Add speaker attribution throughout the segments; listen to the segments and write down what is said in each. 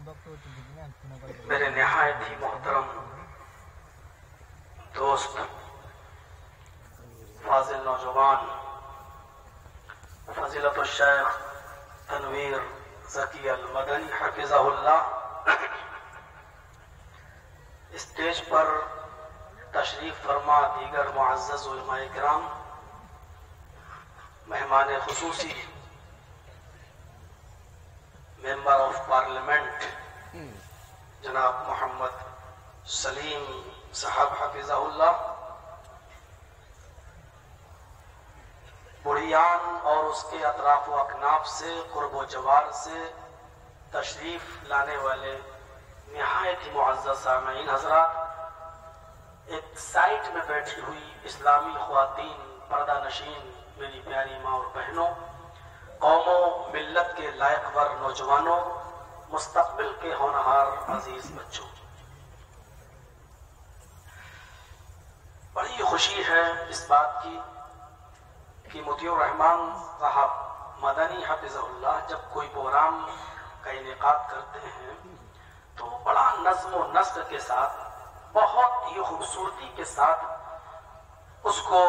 Speaker 1: میرے نہایت ہی محترم دوست، فاضل نوجوان، فضیلت الشیخ تنویر ذکی المدنی حفظہ اللہ، اسٹیج پر تشریف فرما دیگر معزز علماء کرام، مہمان خصوصی، ممبر آف پارلیمنٹ جناب محمد سلیم صاحب حفظہ اللہ، بڑھیان اور اس کے اطراف و اکناف سے، قرب و جوار سے تشریف لانے والے نہایت ہی معزز سامعین حضرات، ایک سائٹ میں بیٹھی ہوئی اسلامی خواتین، پردہ نشین میری پیاری ماں اور بہنوں، قوم و ملت کے لائق ور نوجوانوں، مستقبل کے ہونہار عزیز بچوں، بڑی خوشی ہے اس بات کی کہ مطیع الرحمان صاحب مدنی حفظہ اللہ جب کوئی پروگرام کا انعقاد کرتے ہیں تو بڑا نظم و نسق کے ساتھ، بہت ہی خوبصورتی کے ساتھ اس کو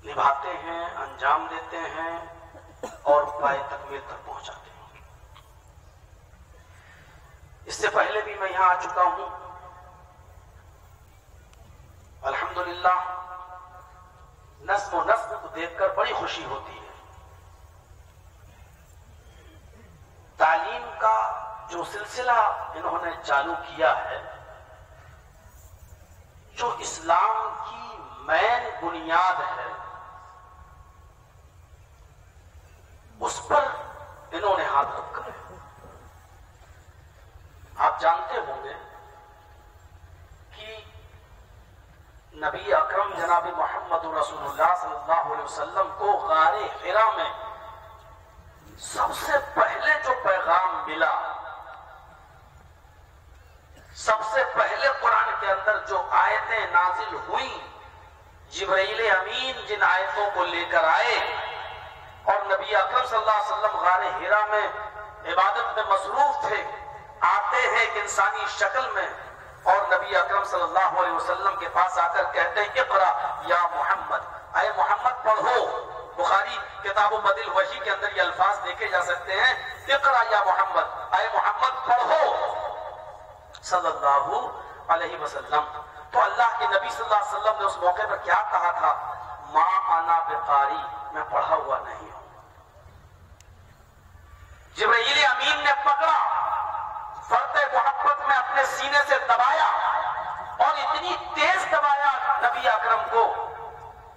Speaker 1: نبھاتے ہیں، انجام دیتے ہیں اور پائے تکمیل تک پہنچاتے ہیں۔ اس سے پہلے بھی میں یہاں آ چکا ہوں، الحمدللہ نظم و نسق کو دیکھ کر بڑی خوشی ہوتی ہے۔ تعلیم کا جو سلسلہ انہوں نے چالو کیا ہے، جو اسلام کی مین بنیاد ہے، اس پر انہوں نے ہاتھ رکھا ہے۔ آپ جانتے ہوں گے کہ نبی اکرم جناب محمد رسول اللہ صلی اللہ علیہ وسلم کو غار حرا میں سب سے پہلے جو پیغام ملا، سب سے پہلے قرآن کے اندر جو آیتیں نازل ہوئیں، جبرائیل امین جن آیتوں کو لے کر آئے اور نبی اکرم صلی اللہ علیہ وسلم غار حرا میں عبادت میں مصروف تھے، آتے ہیں ایک انسانی شکل میں اور نبی اکرم صلی اللہ علیہ وسلم کے پاس آ کر کہتے ہیں اقرا یا محمد، اے محمد پڑھو۔ بخاری کتاب و بدل وحی کے اندر یہ الفاظ دیکھے جا سکتے ہیں، اقرا یا محمد، اے محمد پڑھو صلی اللہ علیہ وسلم۔ تو اللہ کے نبی صلی اللہ علیہ وسلم نے اس موقع پر کیا کہا تھا؟ ما انا بقاری، میں پڑھا ہوا نہیں ہوں۔ جبرائیل امین نے پکڑا، فرط محبت میں اپنے سینے سے دبایا اور اتنی تیز دبایا نبی اکرم کو،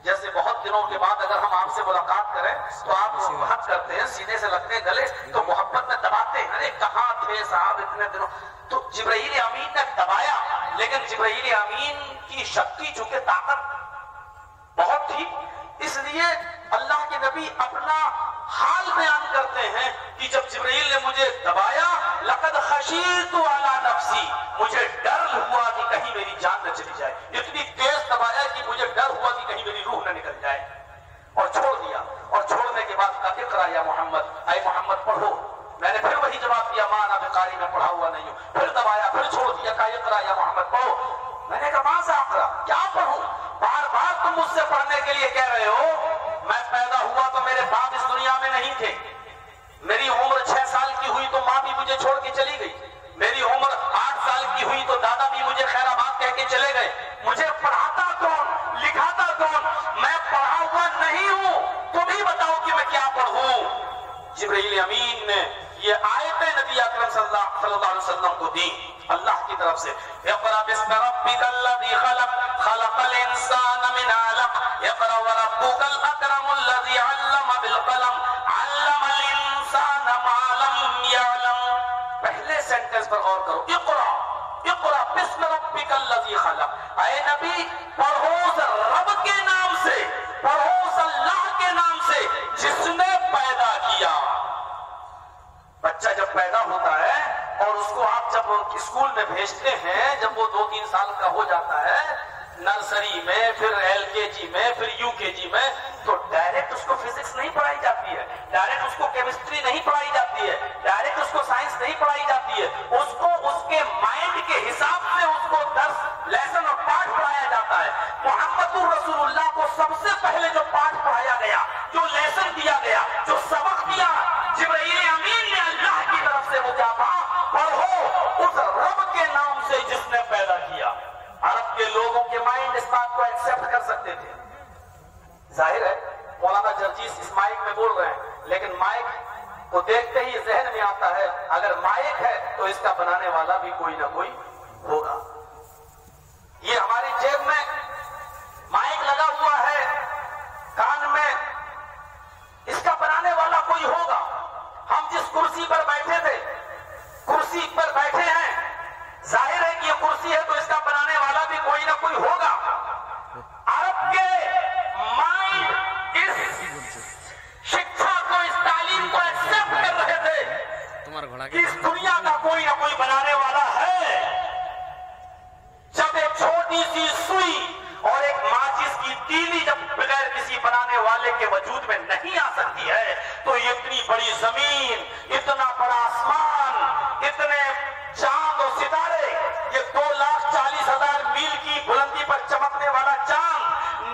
Speaker 1: جیسے بہت دنوں کے بعد اگر ہم آپ سے ملاقات کریں تو آپ محبت کرتے ہیں، سینے سے لگتے ہیں گلے تو محبت میں دباتے ہیں، ارے کہاں تھے صاحب اتنے دنوں؟ تو جبرائیل امین نے دبایا، لیکن جبرائیل امین کی شکتی چونکہ طاقت بہت تھی، اس لیے اللہ کے نبی اپنا حال بیان کرتے ہیں کہ جب جبرائیل نے مجھے دبایا، لقد خشیت علی نفسی، مجھے ڈر ہوا کہ کہیں میری جان نہ چلی جائے، اتنی تیز دبایا کہ مجھے ڈر ہوا کہ کہیں میری روح نہ نکل جائے، اور چھوڑ دیا۔ اور چھوڑنے کے بعد کہا اقرا یا محمد، اے محمد پڑھو۔ میں نے پھر وہی جواب دیا، ما انا بقاری، میں پڑھا ہوا نہیں ہوں۔ پھر دبایا، پھر چھوڑ دیا، کہا اقرا یا محمد پڑھو۔ میں نے کہا ماذا اقرا، کیا پڑھوں؟ بار بار تم مجھ سے پڑھنے کے لیے کہہ رہے ہو، میں پیدا ہوا تو میرے باپ اس دنیا میں نہیں تھے، میری عمر 6 سال کی ہوئی تو ماں بھی مجھے چھوڑ کے چلی گئی، میری عمر 8 سال کی ہوئی تو دادا بھی مجھے خیر آباد کہہ کے چلے گئے، مجھے پڑھاتا کون، لکھاتا کون؟ میں پڑھا ہوا نہیں ہوں، تم ہی بتاؤ کہ میں کیا پڑھوں؟ جبرائیل امین نے یہ آیتیں نبی اکرم صلی اللہ علیہ وسلم کو دی اللہ کی طرف سے، اقرا باسم ربک الذی خلق، خلق الانسان من علق، اقرا وربک الاکرم الذی علم بالقلم، علم الانسان ما لم یعلم۔ پہلے سینٹنس پر غور کرو، اقرا، اقرا باسم ربک الذی خلق، اے نبی پڑھو اس رب کے نام سے، پڑھو اس اللہ کے نام سے جس نے پیدا کیا۔ بچہ جب پیدا ہوتا ہے اور اس کو آپ جب اسکول میں بھیجتے ہیں، جب وہ 2-3 سال کا ہو جاتا ہے، نرسری میں، پھر LKG میں، پھر UKG میں، تو ڈائریکٹ اس کو فزکس نہیں پڑھائی جاتی ہے، ڈائریکٹ اس کو کیمسٹری نہیں پڑھائی جاتی ہے، ڈائریکٹ اس کو سائنس نہیں इस माइक में बोल रहे हैं, लेकिन माइक को देखते ही जहन में आता है अगर माइक है तो इसका बनाने वाला भी कोई ना कोई होगा। ये हमारी जेब में माइक लगा हुआ है, कान में, इसका बनाने वाला कोई होगा। हम जिस कुर्सी पर बैठे थे, कुर्सी पर बैठे हैं, जाहिर है कि ये कुर्सी है तो इसका बनाने वाला भी कोई ना कोई होगा। अरब के माइंड इस शिक्षा को, इस तालीम को एक्सेप्ट कर रहे थे कि इस दुनिया का कोई ना कोई बनाने वाला है। जब एक छोटी सी सुई और एक माचिस की तीली जब बगैर किसी बनाने वाले के वजूद में नहीं आ सकती है, तो इतनी बड़ी जमीन, इतना बड़ा आसमान, इतने चांद और सितारे, ये 2,40,000 मील की बुलंदी पर चमकने वाला चांद,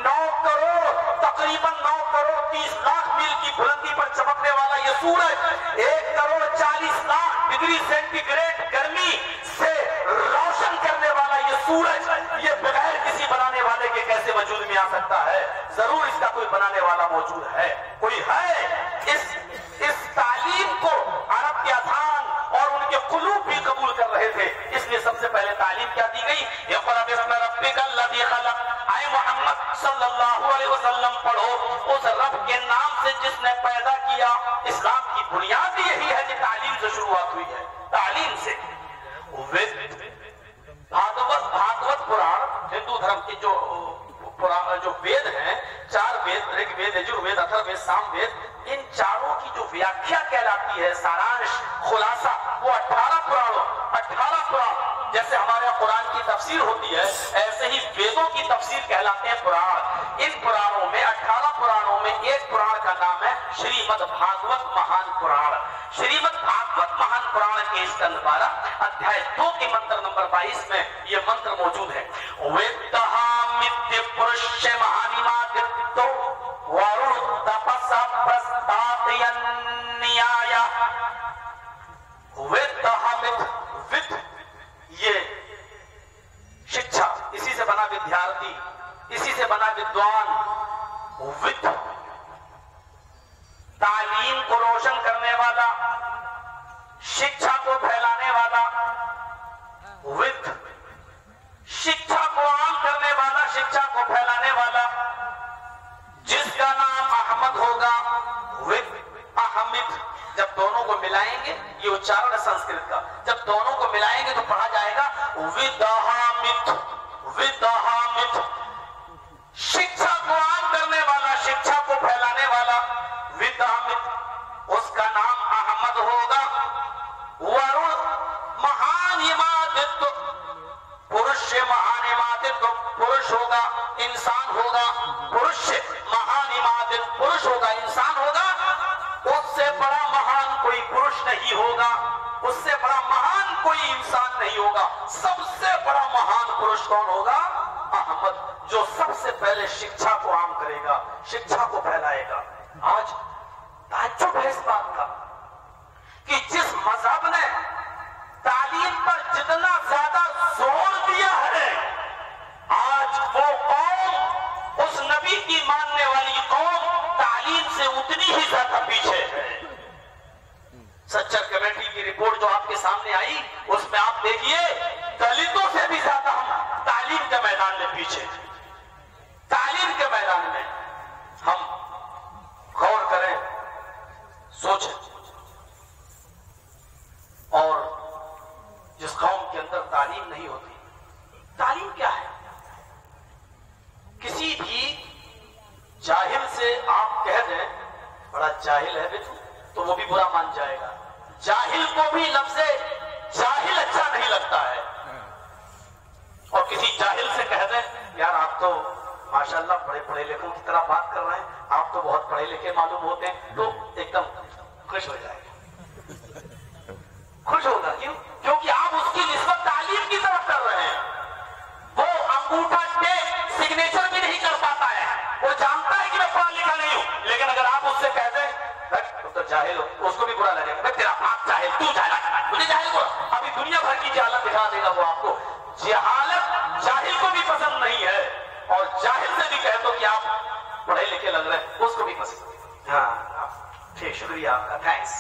Speaker 1: 9 करोड़, तकरीबन 9 करोड़ 30 लाख मील की बुलंदी पर चमकने वाला ये सूरज, 1 करोड़ 40 लाख डिग्री सेंटीग्रेड गर्मी से रोशन करने वाला ये सूरज, ये बगैर किसी बनाने वाले के कैसे वजूद में आ सकता है? जरूर इसका कोई बनाने वाला मौजूद है, कोई है। इस तालीम को अरब के अज़ान और उनके कुलूब भी कबूल कर रहे थे। इसलिए सबसे पहले तालीम क्या दी गई? इक़रा बिस्मि रब्बिकल लज़ी खलक़, आए मोहम्मद सल्लल्लाहु अलैहि वसल्लम पढ़ो, उस रब के नाम से जिसने पैदा किया। इस्लाम की बुनियाद यही है कि तालीम से शुरुआत हुई है, तालीम से। भागवत पुराण, हिंदू धर्म के जो वेद हैं, 4 वेद, ऋग्वेद, यजुर्वेद, अथर्ववेद, सामवेद, इन चारों की जो व्याख्या कहलाती है, सारांश, खुलासा, वो 18 पुराण, जैसे हमारे यहाँ कुरान की तफसीर होती है, ऐसे ही वेदों की तफसीर कहलाते हैं पुराण। इन पुराणों में, 18 पुराणों में एक पुराण का नाम है श्रीमद् भागवत महान पुराण। श्रीमद् भागवत महान पुराण के स्कंद 12 अध्याय 2 के मंत्र नंबर 22 में ये मंत्र मौजूद है। वेदहामित्य पुरुष महानिमादित्यो वरुण तपसा प्रस्तातयन्याय। विद, ये शिक्षा, इसी से बना विद्यार्थी, इसी से बना विद्वान। विद, तालीम को रोशन करने वाला, शिक्षा को फैलाने वाला। विद, शिक्षा को आम करने वाला, शिक्षा को फैलाने वाला, जिसका नाम अहमद होगा। विद, अहमिद, जब दोनों को मिलाएंगे, ये उच्चारण है संस्कृत का, जब दोनों को मिलाएंगे तो पढ़ा जाएगा विदहामिद, विदहामिद। शिक्षा को आम करने वाला, शिक्षा को फैलाने वाला, विदहामिद, उसका नाम अहमद होगा। वरुण महान इमादित्व, पुरुष महान इमादित्व, पुरुष होगा, इंसान होगा। पुरुष महान इमादित्व, पुरुष होगा, इंसान होगा। उससे बड़ा महान कोई पुरुष नहीं होगा, उससे बड़ा महान कोई इंसान नहीं होगा। सबसे बड़ा महान पुरुष कौन होगा? अहमद, जो सबसे पहले शिक्षा को आम करेगा, शिक्षा को फैलाएगा। आज ताज्जुब है इस बात का कि जिस मजहब ने तालीम पर जितना ज्यादा जोर दिया है, आज वो कौम, उस नबी की मानने वाली कौम, तालीम से उतनी ही ज्यादा पीछे है। सच्चर कमेटी की रिपोर्ट जो आपके सामने आई, उसमें आप देखिए दलितों से भी ज्यादा हम तालीम के मैदान में पीछे हैं। तालीम के मैदान में हम गौर करें, सोचें। और जिस कौम के अंदर तालीम नहीं होती, तालीम क्या है? किसी भी जाहिल से आप कह दें बड़ा जाहिल है बेटू, तो वो भी बुरा मान जाएगा। जाहिल को भी लफ्ज़े जाहिल अच्छा नहीं लगता है। और किसी जाहिल से कह दें यार आप तो माशाल्लाह बड़े पढ़े लिखों की तरह बात कर रहे हैं, आप तो बहुत पढ़े लिखे मालूम होते हैं, तो एकदम खुश हो जाएगा, खुश होगा। क्यों? क्योंकि आप उसकी निस्बत तालीम की तरफ कर रहे हैं। वो अंगूठा टेक सिग्नेचर भी नहीं कर पाता है, वो जानता है कि मैं पढ़ा लिखा नहीं हूं, लेकिन अगर आप उससे कह दें तो जाहिल हो, उसको भी बुरा लगेगा। तेरा बाप जाहिल, तू जाहिल, मुझे जाहिल बोला। अभी दुनिया भर की जहालत दिखा देगा वो आपको। जहालत जाहिल को भी पसंद नहीं है, और जाहिल से भी कह दो कि आप पढ़े लिखे लग रहे हैं, उसको भी पसंद। हाँ ठीक, शुक्रिया आपका, थैंक्स।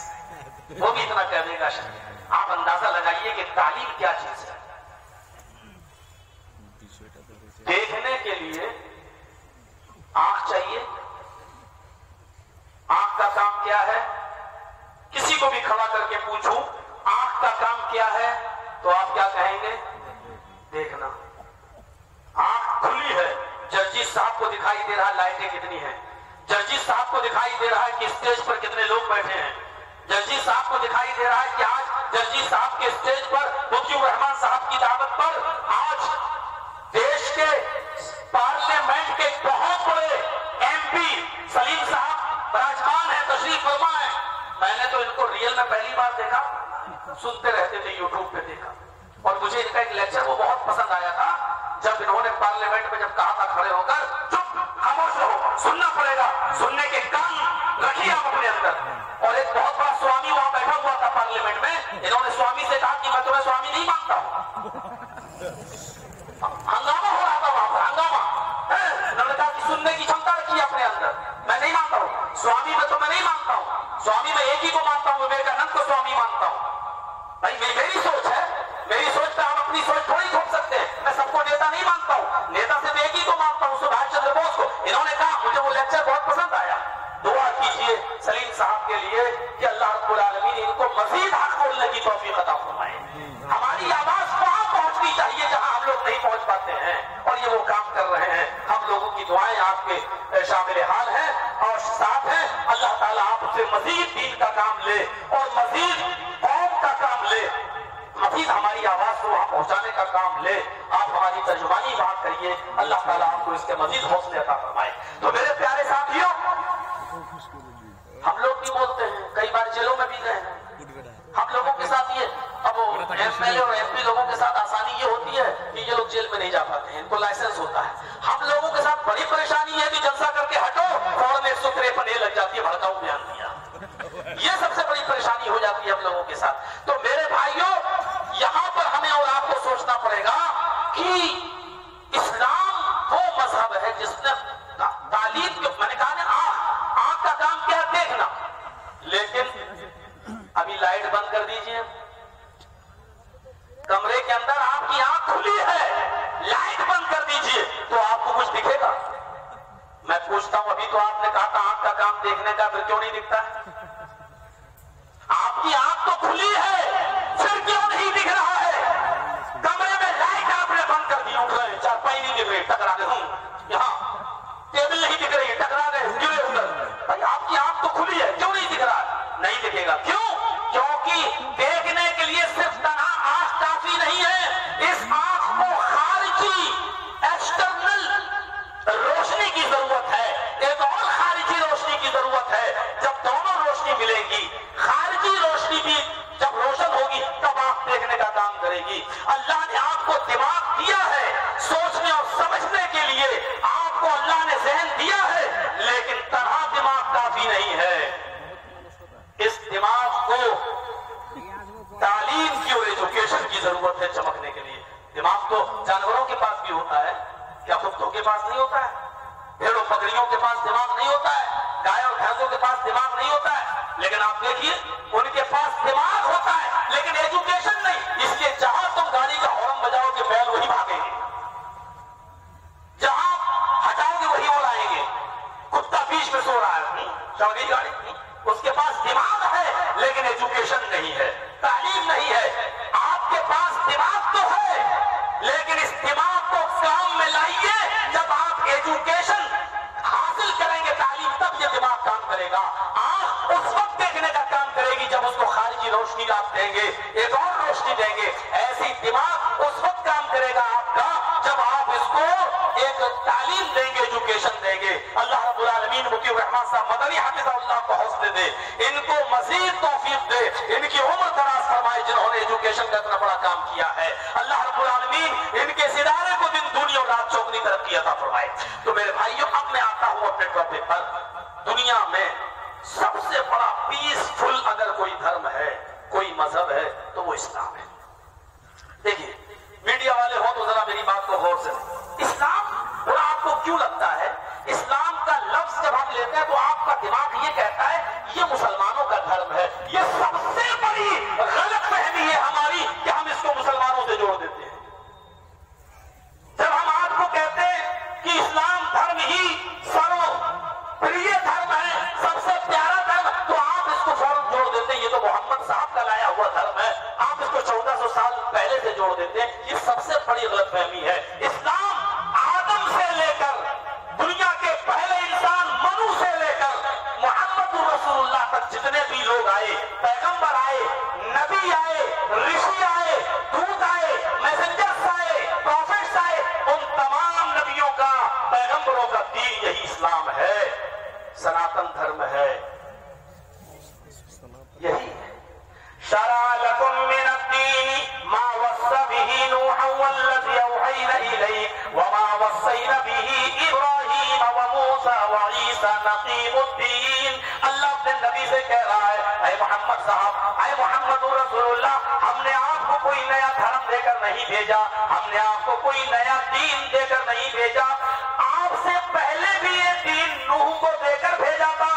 Speaker 1: वो भी इतना कह देगा। आप अंदाजा लगाइए कि तालीम क्या चीज है। देखने के लिए आंख चाहिए। आंख का काम क्या है? किसी को भी खड़ा करके पूछूं आंख का काम क्या है तो आप क्या कहेंगे? देखना। आंख खुली है, जर्जिस साहब को दिखाई दे रहा है लाइटें कितनी हैं, जर्जिस साहब को दिखाई दे रहा है कि स्टेज पर कितने लोग बैठे हैं, जर्जिस साहब को दिखाई दे रहा है कि आज जर्जिस साहब के स्टेज पर मुफ्ती रहमान साहब की दावत पर आज देश के पार्लियामेंट के बहुत बड़े एमपी सलीम साहब विराजमान है, तशरीफ फरमा है। मैंने तो इनको रियल में पहली बार देखा, सुनते रहते थे, यूट्यूब पे देखा, और मुझे इनका एक लेक्चर वो बहुत पसंद आया था जब इन्होंने पार्लियामेंट में जब कहा था खड़े होकर चुप खामोश रहो, सुनना पड़ेगा, सुनने के कान रखिए आप अपने अंदर। और एक बहुत बड़ा स्वामी वहां बैठा हुआ था पार्लियामेंट में, इन्होंने स्वामी से कहा कि मैं तुम्हें स्वामी नहीं मानता हूं। हंगामा हो रहा था वहां पर, हंगामा। इन्होंने कहा कि सुनने की क्षमता रखिए अपने अंदर, मैं नहीं मानता हूं स्वामी में, तो मैं नहीं मानता हूं स्वामी में, एक ही को मानता हूं, विवेकानंद को स्वामी मानता हूं। भाई मेरी सोच है, मेरी सोच पे आप अपनी सोच थोड़ी थोप सकते हैं। मैं सबको नेता नहीं मानता हूं, नेता सिर्फ एक ही को मानता हूं, सुभाष चंद्र बोस को। इन्होंने कहा, मुझे वो लेक्चर बहुत पसंद आया। दुआ कीजिए सलीम साहब के लिए कि अल्लाह रब्बुल आलमीन इनको मजीद हक बोलने की तौफीक अता फरमाए। हमारी आवाज वहां पहुंचनी चाहिए जहां हम लोग नहीं पहुंच पाते हैं, और ये वो काम कर रहे हैं। हम लोगों की दुआएं आपके शामिल हाल हैं और साथ हैं। अल्लाह ताला आपसे मजीद दीन का काम ले और मजीद कौम का काम ले, मजीद हमारी आवाज को वहां पहुंचाने का काम ले। आप हमारी तर्जुमानी बात करिए, अल्लाह ताला आपको इसके मजीद हौसले अता फरमाए। तो मेरे प्यारे साथियों, हम लोग भी बोलते हैं, कई बार जेलों में भी गए हैं। हम लोगों के साथ ये अब एमएलए और एमपी लोगों के साथ आसानी ये होती है कि ये लोग जेल में नहीं जा पाते हैं, इनको लाइसेंस होता है। हम लोगों के साथ बड़ी परेशानी है कि जलसा करके हटो, फौरन 153 लग जाती है, भड़काऊ बयान दिया। ये सबसे बड़ी परेशानी हो जाती है हम लोगों के साथ। तो मेरे भाइयों, यहां पर हमें और आपको सोचना पड़ेगा कि इस्लाम वो मजहब है जिसने तालीम, मैंने कहा ना आंख का काम क्या है? देखना। लेकिन अभी लाइट बंद कर दीजिए, कमरे के अंदर आपकी आंख खुली है, लाइट बंद कर दीजिए तो आपको कुछ दिखेगा? मैं पूछता हूं, अभी तो आपने कहा था आंख का काम देखने का, फिर क्यों नहीं दिखता? आपकी आंख तो खुली है, फिर क्यों नहीं दिख रहा है? कमरे में लाइट आपने बंद कर दी, उठ रहे, चारपाई नहीं दिख रही, टकरा गए, यहां टेबल नहीं दिख रही, टकरा गए, गिरे उधर। भाई आपकी आंख तो खुली है, क्यों नहीं दिख रहा? नहीं दिखेगा, क्यों? क्योंकि देखने के लिए सिर्फ तना आंख काफी नहीं है, इस आंख को खारिजी एक्सटर्नल रोशनी की जरूरत है, एक और खारिजी रोशनी की जरूरत है। जब दोनों रोशनी मिलेगी, खारिजी रोशनी भी जब रोशन होगी, तब आंख देखने का काम करेगी। अल्लाह ने आपको दिमाग दिया है सोचने और समझने के लिए, आपको अल्लाह ने ज़हन दिया है, लेकिन तन्हा दिमाग काफी नहीं है। इस दिमाग को तालीम की और एजुकेशन की जरूरत है चमकने के लिए। दिमाग तो जानवरों के पास भी होता है, क्या कुत्तों के पास नहीं होता है? भेड़ों बकरियों के पास दिमाग नहीं होता है? गाय और भैंसों के पास दिमाग नहीं होता है? लेकिन आप देखिए, उनके पास दिमाग होता है लेकिन एजुकेशन नहीं। इसलिए जहां तुम गाड़ी का हॉर्न बजाओगे, बैल वही भागेंगे, जहां हटाओगे वही वो आएंगे। कुत्ता बीच में सो रहा है, चल गई गाड़ी। उसके पास दिमाग है लेकिन एजुकेशन नहीं है, तालीम नहीं है। आपके पास दिमाग तो है, लेकिन इस दिमाग को काम में लाइए। जब आप एजुकेशन हासिल करेंगे, तालीम, तब ये दिमाग काम करेगा। आंख उस वक्त देखने का काम करेगी जब उसको खारिजी रोशनी आप देंगे, एक और रोशनी देंगे। ऐसी दिमाग उस वक्त काम करेगा आपका जब आप इसको एक तालीम देंगे, एजुकेशन देंगे। अल्लाह रब्बुल आलमीन मुफ्ती रहमान साहब मदनी हाफिज़हुल्लाह को हौसले दे, इनको मजीद तौफीक दे, इनकी उम्र दराज फरमाए जिन्होंने एजुकेशन का इतना बड़ा काम किया है। अल्लाह रब्बुल आलमीन इनके सितारे को दिन दुनिया और रात चौगनी तरक्की अता फरमाए। तो मेरे भाइयों, अब मैं आता हूं अपने टॉपिक पर। दुनिया में सबसे बड़ा पीसफुल अगर कोई धर्म है, कोई मजहब है, तो वो इस्लाम है। देखिए, मीडिया वाले हो तो जरा मेरी बात को गौर से, इस्लाम बुरा आपको क्यों लगता है? इस्लाम का लफ्ज जब हम लेते हैं तो आपका दिमाग ये कहता آپ، اے محمد رسول اللہ، ہم نے آپ کو کوئی نیا دھرم دے کر نہیں بھیجا، ہم نے آپ کو کوئی نیا دین دے کر نہیں بھیجا، آپ سے پہلے بھی یہ دین نوح کو دے کر بھیجا تھا،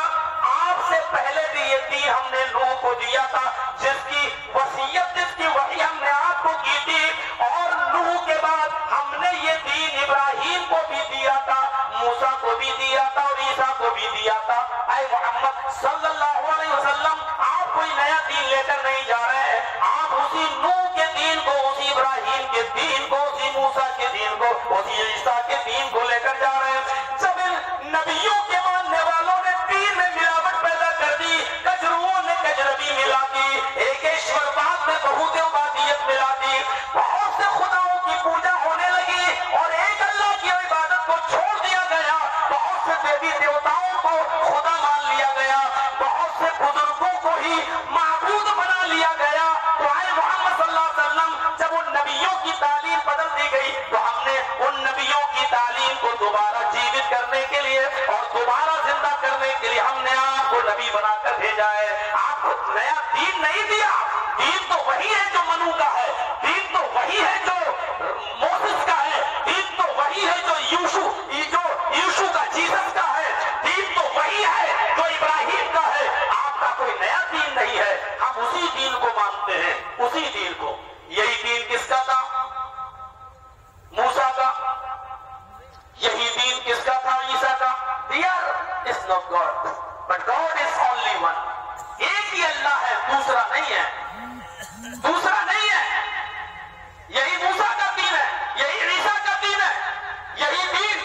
Speaker 1: آپ سے پہلے بھی یہ دین ہم نے نوح کو دیا تھا، جس کی وصیت، جس کی وحی ہم نے آپ کو کی تھی، اور نوح کے بعد ہم نے یہ دین ابراہیم کو بھی دیا تھا، موسیٰ کو بھی دیا تھا اور عیسیٰ کو بھی دیا تھا۔ اے محمد صلی اللہ علیہ وسلم، آپ کوئی نیا دین لے کر نہیں جا رہے ہیں، آپ اسی نوح کے دین کو، اسی ابراہیم کے دین کو، اسی موسیٰ کے دین کو، اسی عیسیٰ کے دین کو لے کر جا رہے ہیں۔ جب ان نبیوں کے ماننے والوں نے دین میں ملاوٹ پیدا کر دی، کجروؤں نے کجربی ملا دی، ایک ایشورباد میں بہوتیوبادیت ملا دی، بہت سے خداؤں کی پوجا ہونے لگی اور ایک اللہ کی عبادت کو چھوڑ دیا گیا، بہت سے دیوی دیوتاؤں کو خدا مان لیا گیا، بہت سے بزرگوں کو ہی معبود بنا لیا گیا۔ تو اے محمد صلی اللہ علیہ وسلم، جب ان نبیوں کی تعلیم بدل دی گئی تو ہم نے ان نبیوں کی تعلیم کو دوبارہ جیوت کرنے کے لیے اور دوبارہ زندہ کرنے کے لیے ہم نے آپ کو نبی بنا کر بھیجا ہے۔ آپ کو نیا دین نہیں دیا، دین تو وہی ہے جو منو کا ہے، دین تو وہی ہے جو موسیس کا ہے، دین تو وہی ہے جو یوشو کا، جیسس کا ہے، دین تو وہی ہے جو ابراہیم کا ہے۔ آپ کا کوئی نیا دین نہیں ہے، ہم اسی دین کو مانتے ہیں، اسی دین کو۔ یہی دین کس کا تھا؟ موسیٰ کا۔ یہی دین کس کا تھا؟ عیسیٰ کا۔ Dear is not God, but God is only one. ایک ہی اللہ ہے، دوسرا نہیں ہے، دوسرا نہیں ہے۔ یہی موسیٰ کا دین ہے، یہی عیسیٰ کا دین ہے، یہی دین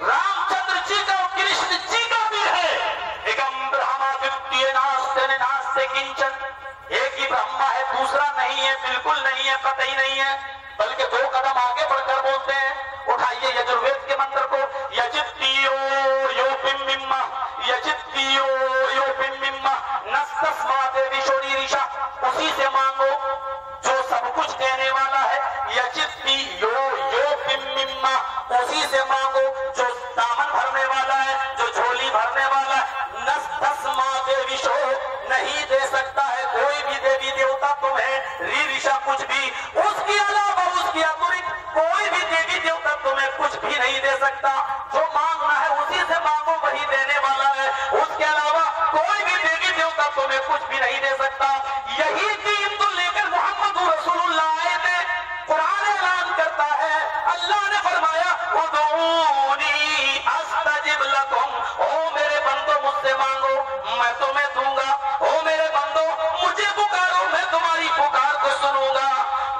Speaker 1: رام چندر جی کا اور کرشن جی کا بھی ہے۔ ایکم برہما دوتیہ ناستے ناستے کنچن، ایک ہی برہما ہے، دوسرا نہیں ہے، بالکل نہیں ہے، قطعی نہیں ہے، بلکہ دو قدم آگے بڑھ کر بولتے ہیں۔ اٹھائیے یجروید کے منتر کو، یجتیو یو بم مما، یجتیو یو بم مما نستسما دیوی شوری ریشا، اسی سے مانگو جو سب کچھ دینے والا ہے۔ یجتیو یو بم مما، اسی سے مانگو جو دامن بھرنے والا ہے، جو جھولی بھرنے والا ہے۔ نستسما دیوی شو، نہیں دے سکتا ہے کوئی بھی دیوی دیوتا تمہیں ریشا کچھ بھی، اس کے علاوہ اس کی اترکت کوئی بھی دیوی دیوتا تمہیں کچھ بھی نہیں دے سکتا۔ جو مانگنا ہے اسی سے مانگو، وہی دینے والا ہے، اس کے علاوہ کوئی بھی دیوی دیوتا تمہیں کچھ بھی نہیں دے سکتا۔ یہی دین تو لے کر محمد رسول اللہ آئے تھے۔ قرآن اعلان کرتا ہے، اللہ نے فرمایا ادعونی استجب لکم، او میرے بندو مجھ سے مانگو میں تمہیں دوں گا، او میرے بندو مجھے پکارو میں تمہاری پکار کو سنوں گا۔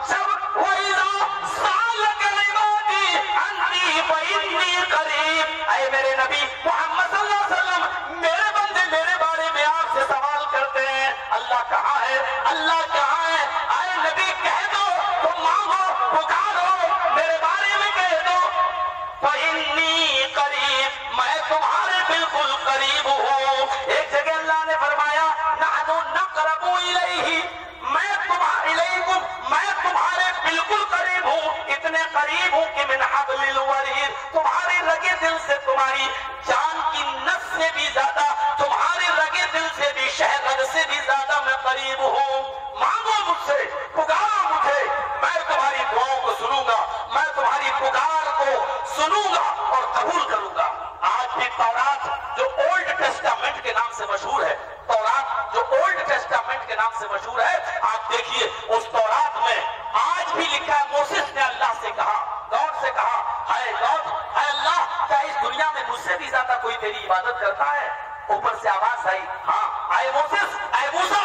Speaker 1: جب وَإِذَا سَأَلَكَ عِبَادِي عَنِّي فَإِنِّي قَرِيبٌ، اے میرے نبی محمد صلی اللہ علیہ وسلم، میرے بندے میرے بارے میں آپ سے سوال کرتے ہیں، اللہ کہاں ہے، اللہ کہاں ہے؟ اے نبی کہہ دو، تم مانگو، پکارو، میرے بارے میں کہہ دو، فَإِنِّي قَرِيبٌ، میں تمہارے بالکل قریب ہوں۔ ایک جگہ اللہ نے فرمایا نحن نقرب الیہ، میں تمہارے بالکل قریب ہوں، اتنے قریب ہوں کہ من حبل الورید، تمہارے رگے دل سے، تمہاری جان کی نس سے بھی زیادہ، تمہارے رگے دل سے بھی، شہد سے بھی زیادہ میں قریب ہوں۔ مانگو مجھ سے، پکارو مجھے، میں تمہاری دعاؤں کو سنوں گا، میں تمہاری پکار کو سنوں گا اور قبول کروں گا۔ آج بھی تورات جو اولڈ ٹیسٹامنٹ کے نام سے مشہور ہے، تورات جو اولڈ ٹیسٹامنٹ کے نام سے مشہور ہے، آپ دیکھیے اس تورات میں آج بھی لکھا ہے، موسیس نے اللہ سے کہا، گاڈ سے کہا، ہائے گاڈ، ہائے اللہ، کیا اس دنیا میں مجھ سے بھی زیادہ کوئی تیری عبادت کرتا ہے؟ اوپر سے آواز آئی، ہاں اے موسیس، اے موسیٰ،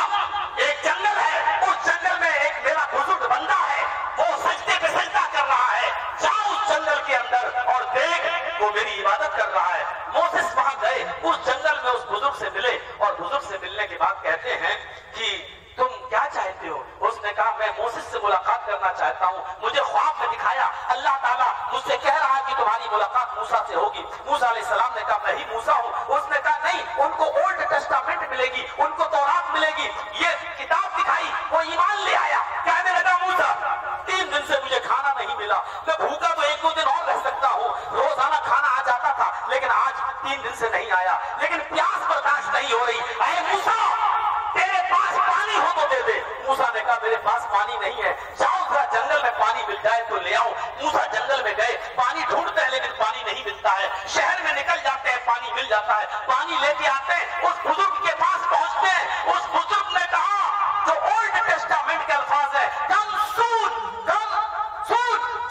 Speaker 1: ایک جنگل ہے، اس جنگل میں ایک میرا بزرگ بندہ ہے، وہ سجدے پہ سجدہ کر رہا ہے، جاؤ اس جنگل کے اندر اور دیکھ، وہ میری عبادت کر رہا ہے۔ موسیس وہاں گئے، اس جنگل میں اس بزرگ سے ملے، اور بزرگ سے ملنے کے بعد کہتے ہیں کہ تم کیا چاہتے ہو؟ اس نے کہا میں موسیس سے ملاقات کرنا چاہتا ہوں، مجھے خواب میں دکھایا اللہ تعالیٰ مجھ سے کہہ رہا کہ تمہاری ملاقات موسیٰ سے ہوگی۔ موسیٰ علیہ السلام نے کہا میں ہی موسیٰ ہوں۔ اس نے کہا نہیں، ان کو اولڈ ٹیسٹامنٹ ملے گی، ان کو تورات ملے گی۔ یہ کتاب دکھائی، وہ ایمان لے آیا، کہنے لگا موسیٰ 3 دن سے مجھے کھانا نہیں ملا، میں بھوکا تو 1-2 دن اور رہ سکتا ہوں، روزانہ کھانا آ جاتا تھا لیکن آج 3 دن سے نہیں آیا، لیکن پیاس برداشت نہیں ہو رہی۔ اے موسیٰ، تیرے پاس پانی ہو تو पानी नहीं है, जाओ जरा जंगल में पानी मिल जाए तो ले आओ। मूसा जंगल में गए, पानी ढूंढते हैं लेकिन पानी नहीं मिलता है। शहर में निकल जाते हैं, पानी मिल जाता है, पानी लेके आते हैं, उस बुजुर्ग के पास पहुंचते हैं। उस बुजुर्ग ने कहा जो ओल्ड टेस्टामेंट के अल्फाज है, कम सूद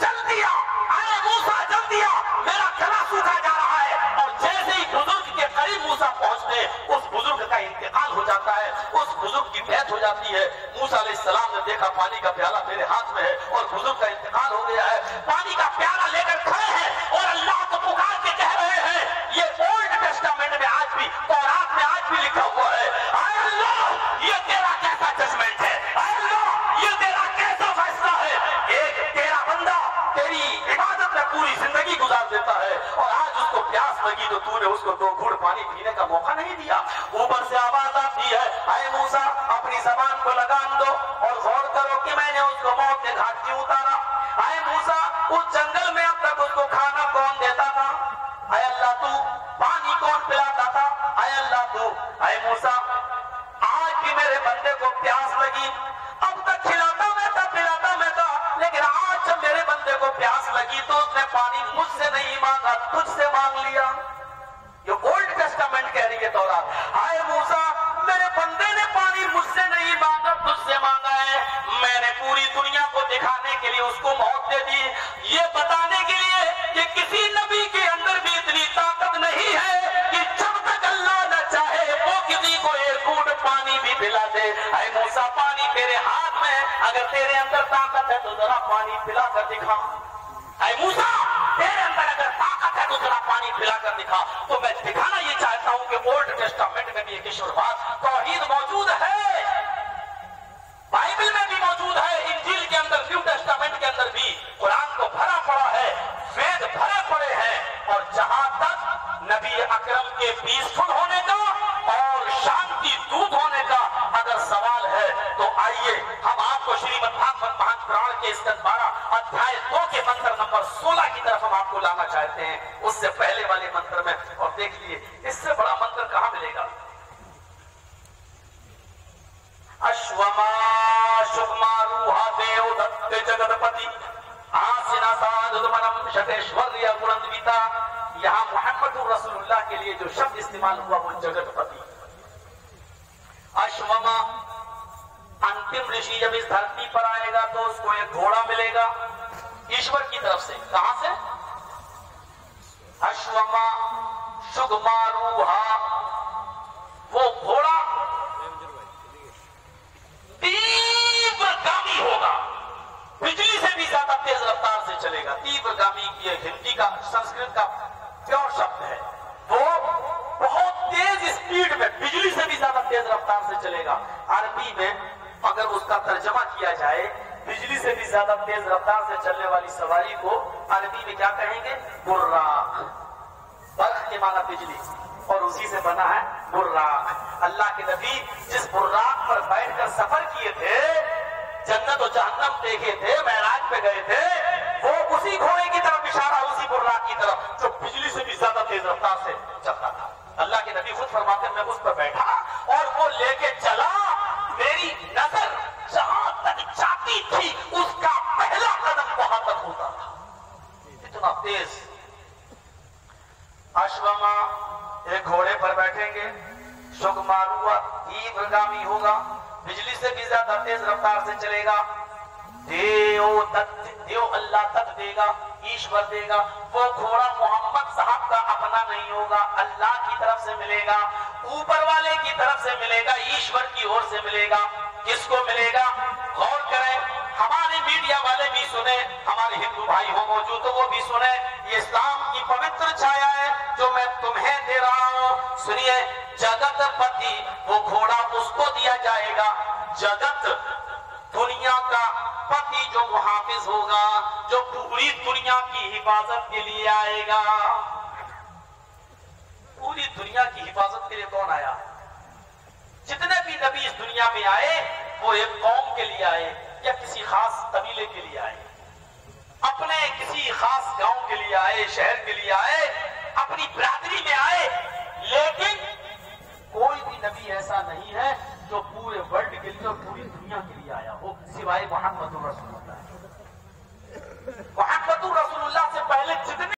Speaker 1: जल दिया, अरे मूसा जल दिया, मेरा गला सूखा जा रहा है। और जैसे ही बुजुर्ग के करीब मूसा पहुंचते, उस बुजुर्ग का इंतकाल हो जाता है, उस बुजुर्ग की मौत हो जाती है। मूसा अलैहिस्सलाम ने देखा पानी का प्याला मेरे हाथ में है और बुजुर्ग का इंतकाल हो गया है। पानी का प्याला लेकर खड़े हैं और अल्लाह को पुकार के कह रहे हैं, ये ओल्ड टेस्टामेंट में आज भी, तौरात में आज भी लिखा हुआ है, आय अल्लाह ये तेरा कैसा जजमेंट है, आय अल्लाह ये तेरा कैसा फैसला है। एक तेरा बंदा तेरी इबादत में पूरी जिंदगी गुजार देता है और आज उसको प्यास लगी तो तूने उसको 2 घूंट पानी पीने का मौका नहीं दिया। ऊपर से आवाज आती है, आए मूसा अपनी जबान को लगाम दो और गौर करो कि मैंने उसको मौत के घाट क्यों उतारा। आए मूसा उस जंगल में अब तक उसको खाना कौन देता था, आए अल्लाह तू पानी कौन पिलाता था, आए अल्लाह तू। आए मूसा आज भी मेरे बंदे को प्यास लगी, अब तक खिलाता मैं था, लेकिन आज जब मेरे बंदे को प्यास लगी तो उसने पानी मुझसे नहीं मांगा, तुझसे मांग लिया। ये ओल्ड टेस्टामेंट कह रही है तौरात। हाय मूसा मेरे बंदे ने पानी मुझसे नहीं मांगा, तुझसे मांगा है। मैंने पूरी दुनिया को दिखाने के लिए उसको मौत दे दी, ये बताने के लिए कि किसी नबी के अंदर भी इतनी ताकत नहीं है कि जब तक अल्लाह न चाहे वो किसी को 1 घूंट पानी भी पिला दे। हाय मूसा पानी तेरे हाथ में, अगर तेरे अंदर ताकत है तो जरा पानी पिला कर दिखा। हाय मूसा तेरे अंदर अगर ताकत है तो जरा पानी पिला कर दिखा। तो मैं दिखाना ये चाहता हूं कि ओल्ड टेस्टामेंट में भी एक ईश्वरवाद तौहीद मौजूद है, बाइबल में भी मौजूद है, इंजील के अंदर, न्यू टेस्टामेंट के अंदर भी कुरान को भरा पड़ा है, वेद भरे पड़े हैं। और जहां तक नबी अकरम के पीसफुल होने का और शांति दूत होने का अगर सवाल है तो आइए हम आपको श्रीमद् भागवत महापुराण के स्कंद 12 अध्याय 2 के मंत्र नंबर 16 की तरफ हम आपको लाना चाहते हैं, उससे पहले वाले मंत्र में। और देखिए इससे बड़ा मंत्र कहां मिलेगा। अश्वमा शुभमारूहा देव दत्त जगतपति आसिना साधुमनम शतेश्वर्य गुणन्विता। यहां मुहम्मदुर रसूलुल्लाह के लिए जो शब्द इस्तेमाल हुआ वो जगतपति। अश्वमा अंतिम ऋषि जब इस धरती पर आएगा तो उसको एक घोड़ा मिलेगा ईश्वर की तरफ से। कहां से? अश्वमा शुभमारूहा, वो घोड़ा तीव्रगामी होगा, बिजली से भी ज्यादा तेज रफ्तार से चलेगा। तीव्रगामी ये हिंदी का, संस्कृत का प्योर शब्द है। वो बहुत तेज स्पीड में, बिजली से भी ज्यादा तेज रफ्तार से चलेगा। अरबी में अगर उसका तर्जमा किया जाए, बिजली से भी ज्यादा तेज रफ्तार से चलने वाली सवारी को अरबी में क्या कहेंगे? बुर्राक। बर्ख के माना बिजली और उसी से बना है बुर्राक। अल्लाह के नबी जिस बुर्राक पर बैठकर सफर किए थे, जन्नत और जहन्नम देखे थे, मेराज पे गए थे, वो उसी घोड़े की तरफ इशारा, उसी बुर्राक की तरफ जो बिजली से भी ज्यादा तेज रफ्तार से चलता था। अल्लाह के नबी खुद फरमाते मैं उस पर बैठा और वो लेके चला, मेरी नजर जहां तक जाती थी उसका पहला कदम वहां तक होता था, इतना तेज। अश्वमा एक घोड़े पर बैठेंगे, शुगमारुआ तीव्रगामी होगा, बिजली से भी ज्यादा तेज रफ्तार से चलेगा। देव अल्लाह तक देगा, ईश्वर देगा। वो घोड़ा मोहम्मद साहब का अपना नहीं होगा, अल्लाह की तरफ से मिलेगा, ऊपर वाले की तरफ से मिलेगा, ईश्वर की ओर से मिलेगा। किसको मिलेगा? गौर करें, हमारे मीडिया वाले भी सुने, हमारे हिंदू भाई हो मौजूद तो वो भी सुने। ये इस्लाम की पवित्र छाया है जो मैं तुम्हें दे रहा हूं। सुनिए, जगतपति, वो घोड़ा उसको दिया जाएगा, जगत दुनिया का पति जो मुहाफिज होगा, जो पूरी दुनिया की हिफाजत के लिए आएगा। पूरी दुनिया की हिफाजत के लिए कौन आया? जितने भी नबी इस दुनिया में आए वो एक कौम के लिए आए या किसी खास कबीले के लिए आए, अपने किसी खास गांव के लिए आए, शहर के लिए आए, अपनी बिरादरी में आए। लेकिन कोई भी नबी ऐसा नहीं है जो पूरे वर्ल्ड के लिए, पूरी پوری دنیا کے لیے آیا ہو سوائے محمد رسول اللہ۔